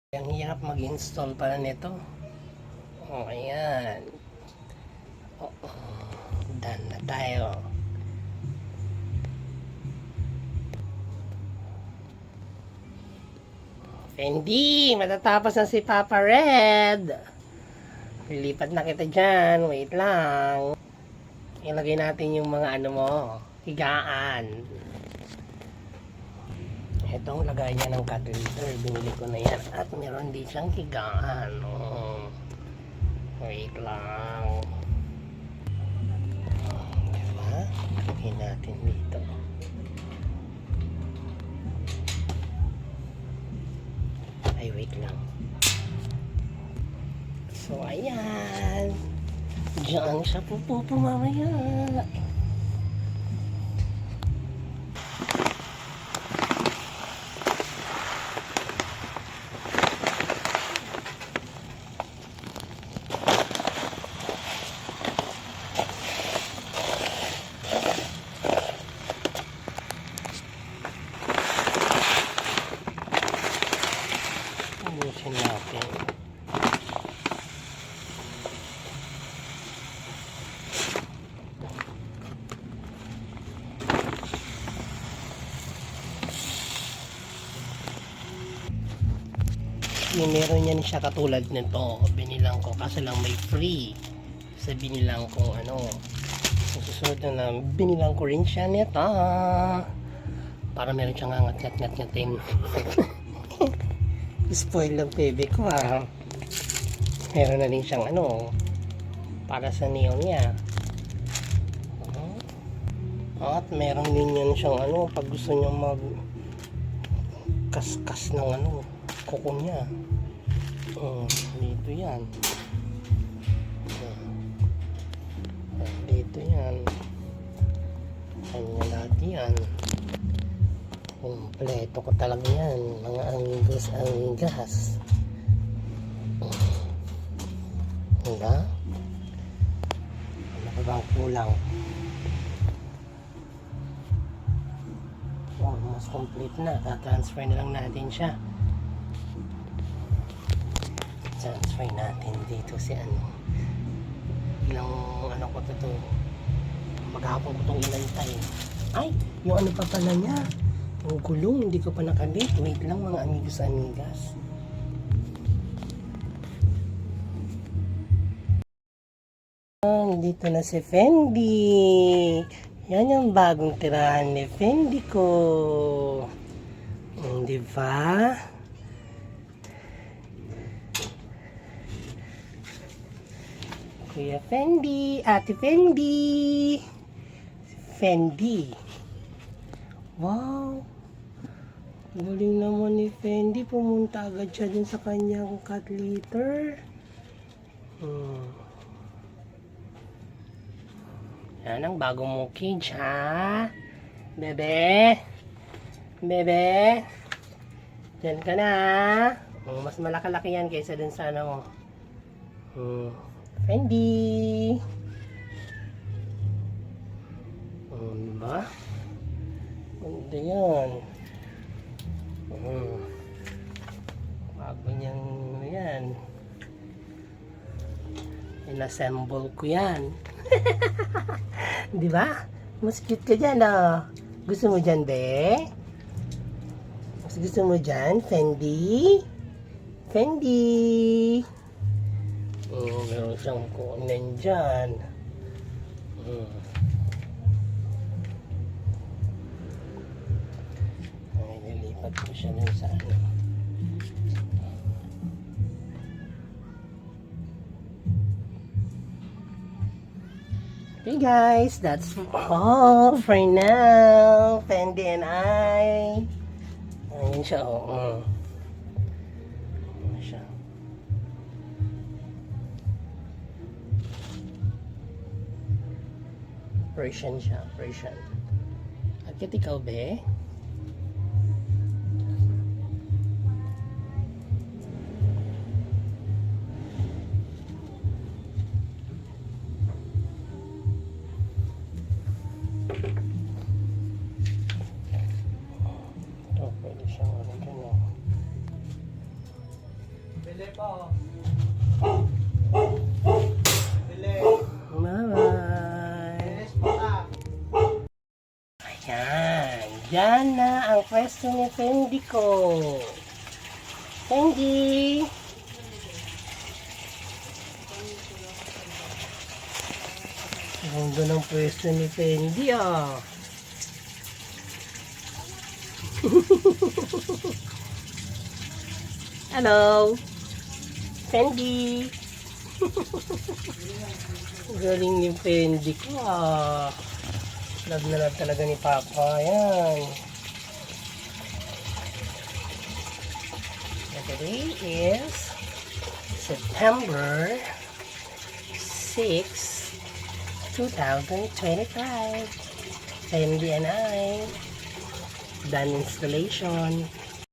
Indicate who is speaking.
Speaker 1: Ang hirap mag-install pala nito. Oh, ayan. Oh, done na tayo. Fendi, matatapos na si Papa Red. Lilipat na kita dyan. Wait lang. Ilagay natin yung mga ano mo, higaan. Itong lagay niya ng cat litter. Binili ko na yan. At meron din siyang higaan. Oh. Wait lang. Diba? Lagay natin dito. Ay, wait lang. So, ayan. Diyan siya pupupo mamaya. Ayusin natin. Meron yan siya katulad nito. Binilang ko kasi lang may free. Sa binilang ko ano. Susunod na binilang ko rin siya nito. Para meron siyang angat-ngat-ngat-ngatin. Spoil lang bebe ko ha. Meron na rin siyang ano. Para sa neon niya. At meron din yan siyang ano. Pag gusto niya mag kaskas ng ano. Kuko niya. Dito yan. Dito yan. Kanya lahat yan. Kompleto ko talaga yan. Mga anggas. Diba? Ano ka bang kulang? Almost complete na. Tatransfer na lang natin siya. Transfer natin dito si ano. Ilang ano ko to. Maghapon ko itong inantay. Ay! Yung ano pa pala niya. Yung gulong. Hindi ko pa nakabit. Wait lang mga amigas. Dito na si Fendi. Yan yung bagong tirahan ni Fendi ko. Diba? Kuya Fendi, Ate Fendi. Fendi. Wow. Galing naman ni Fendi. Pumunta agad siya dun sa kanyang cat litter. Yan ang bagong mong cage, ha? Bebe? Bebe? Diyan ka na, mas malaki-laki yan kaysa dun sa ano mo. Fendi. Diba? Ganda yan. Bago niyang yan. In-assemble ko yan. Diba? Mas cute ka dyan, oh. Gusto mo dyan, be? Mas gusto mo dyan, Fendi? Fendi! Meron siyang kunan dyan. Ay, nilipat ko siya nun sa ano. Okay guys, that's all for now. Fendi and I. Ayun siya, oh. Ayun siya. Persian siya, Persian. Akit ikaw, be? Ito, pwede siyang ano dyan, oh.
Speaker 2: Bili po. Bili.
Speaker 1: Bye-bye.
Speaker 2: Bilis po ah.
Speaker 1: Ayan. Yan na ang pwesto ni Fendi ko. Fendi! Ang ganda ng pwesto ni Fendi ah. Hello! Fendi! Galing ni Fendi ko ah. Love na love talaga ni Papa. Ayan. And today is September 6, 2025. Fendi and I done installation.